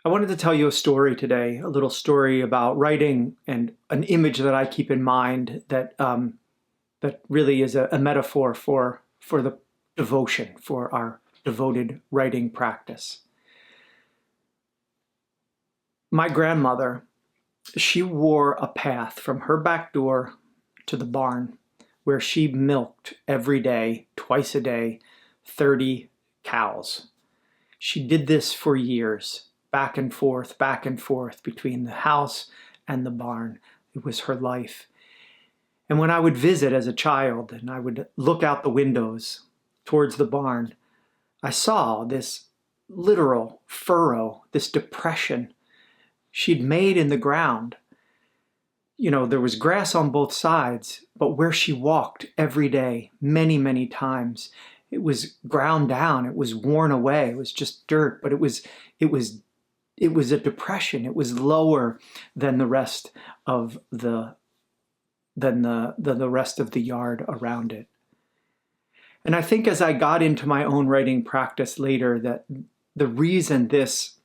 I wanted to tell you a story today, a little story about writing and an image that I keep in mind that really is a metaphor for the devotion, for our devoted writing practice. My grandmother, she wore a path from her back door to the barn where she milked every day, twice a day, 30 cows. She did this for years, back and forth between the house and the barn. It was her life. And when I would visit as a child and I would look out the windows towards the barn, I saw this literal furrow, this depression she'd made in the ground. You know, there was grass on both sides, but where she walked every day, many, many times, it was ground down, it was worn away, it was just dirt, but it was a depression. It was lower than the rest of the rest of the yard around it. And I think as I got into my own writing practice later, that the reason this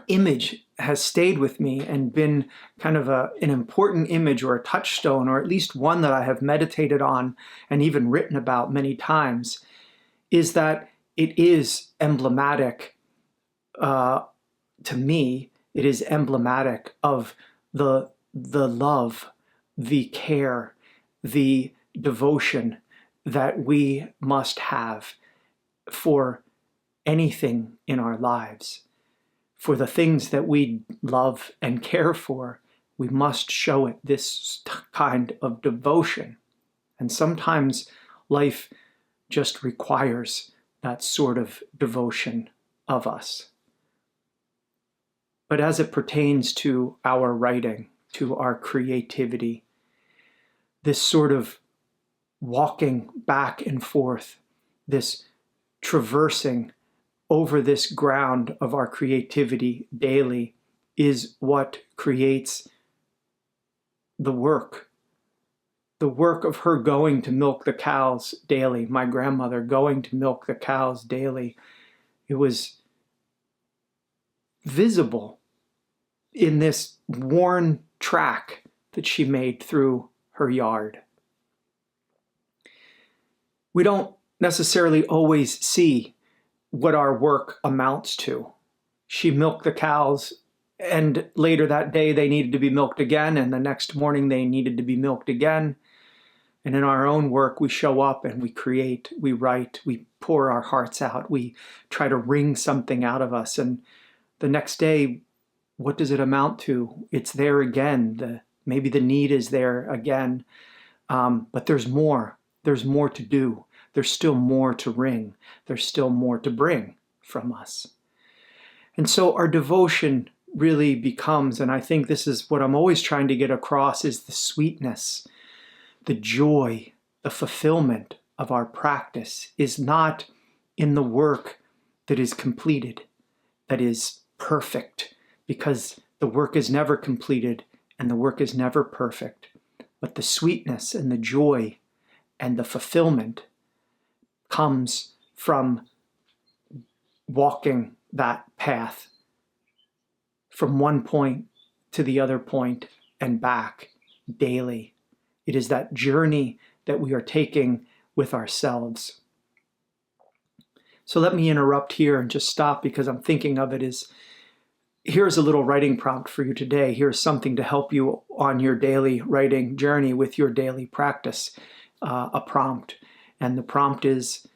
image has stayed with me and been kind of an important image or a touchstone, or at least one that I have meditated on and even written about many times, is that it is emblematic, to me, it is emblematic of the love, the care, the devotion that we must have for anything in our lives. For the things that we love and care for, we must show it this kind of devotion. And sometimes life just requires that sort of devotion of us. But as it pertains to our writing, to our creativity, this sort of walking back and forth, this traversing over this ground of our creativity daily is what creates the work. The work of her going to milk the cows daily, my grandmother going to milk the cows daily. It was visible in this worn track that she made through her yard. We don't necessarily always see what our work amounts to. She milked the cows, and later that day they needed to be milked again, and the next morning they needed to be milked again. And in our own work, we show up and we create, we write, we pour our hearts out, we try to wring something out of us. And the next day, what does it amount to? It's there again. Maybe the need is there again. But there's more. There's more to do. There's still more to wring. There's still more to bring from us. And so our devotion really becomes, and I think this is what I'm always trying to get across, is the sweetness, the joy, the fulfillment of our practice is not in the work that is completed, that is perfect, because the work is never completed and the work is never perfect. But the sweetness and the joy and the fulfillment comes from walking that path from one point to the other point and back daily. It is that journey that we are taking with ourselves. So let me interrupt here and just stop, because I'm thinking of it as, here's a little writing prompt for you today. Here's something to help you on your daily writing journey with your daily practice, a prompt. And the prompt is,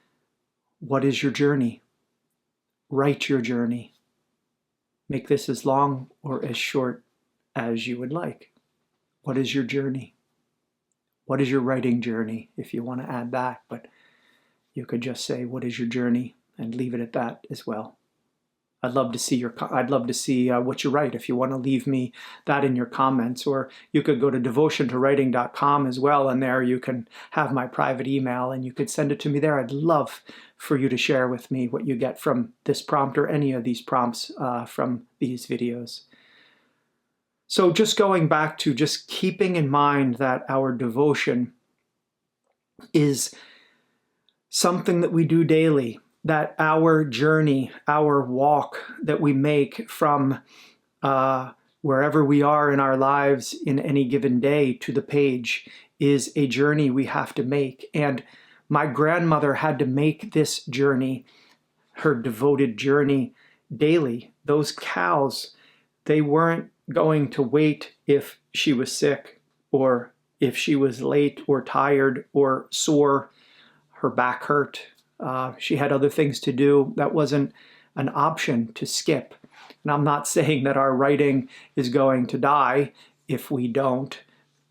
what is your journey? Write your journey. Make this as long or as short as you would like. What is your journey? What is your writing journey, if you want to add that? But you could just say, what is your journey? And leave it at that as well. I'd love to see what you write. If you want to leave me that in your comments, or you could go to devotiontowriting.com as well, and there you can have my private email and you could send it to me there. I'd love for you to share with me what you get from this prompt or any of these prompts from these videos. So just going back to just keeping in mind that our devotion is something that we do daily. that our journey, our walk that we make from wherever we are in our lives in any given day to the page is a journey we have to make. And my grandmother had to make this journey, her devoted journey, daily. Those cows, they weren't going to wait if she was sick or if she was late or tired or sore, her back hurt. She had other things to do. That wasn't an option to skip. And I'm not saying that our writing is going to die if we don't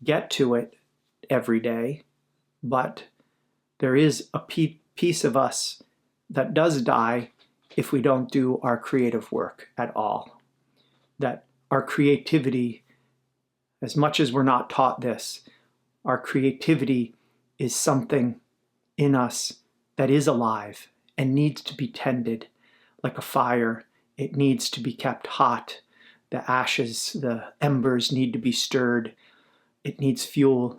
get to it every day, but there is a piece of us that does die if we don't do our creative work at all. That our creativity, as much as we're not taught this, our creativity is something in us that is alive and needs to be tended like a fire. It needs to be kept hot. The ashes, the embers need to be stirred. It needs fuel.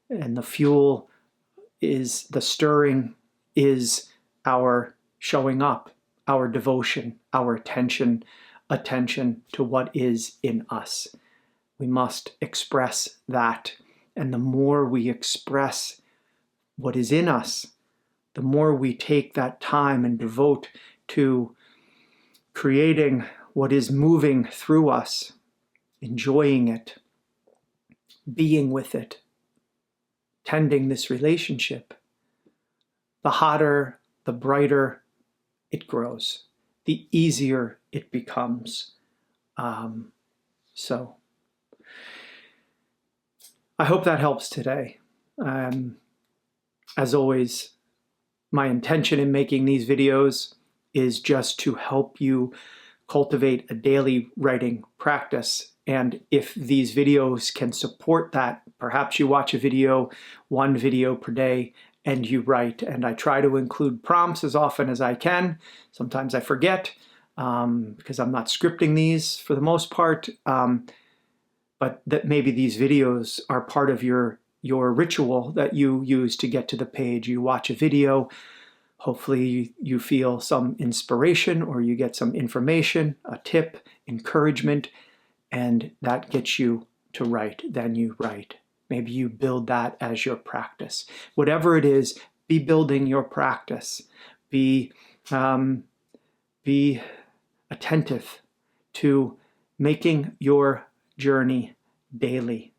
And the fuel is the stirring, is our showing up, our devotion, our attention to what is in us. We must express that. And the more we express what is in us, the more we take that time and devote to creating what is moving through us, enjoying it, being with it, tending this relationship, the hotter, the brighter it grows, the easier it becomes. So I hope that helps today. As always, my intention in making these videos is just to help you cultivate a daily writing practice. And if these videos can support that, perhaps you watch one video per day, and you write. And I try to include prompts as often as I can. Sometimes I forget because I'm not scripting these for the most part. But that maybe these videos are part of your ritual that you use to get to the page. You watch a video, hopefully you feel some inspiration or you get some information, a tip, encouragement, and that gets you to write. Then you write. Maybe you build that as your practice. Whatever it is, be building your practice. Be attentive to making your journey daily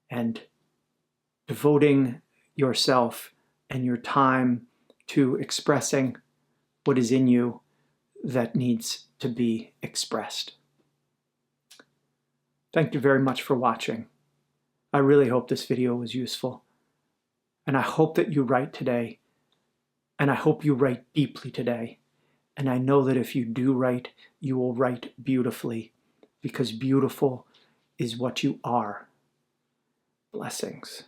and devoting yourself and your time to expressing what is in you that needs to be expressed. Thank you very much for watching. I really hope this video was useful. And I hope that you write today. And I hope you write deeply today. And I know that if you do write, you will write beautifully, because beautiful is what you are. Blessings.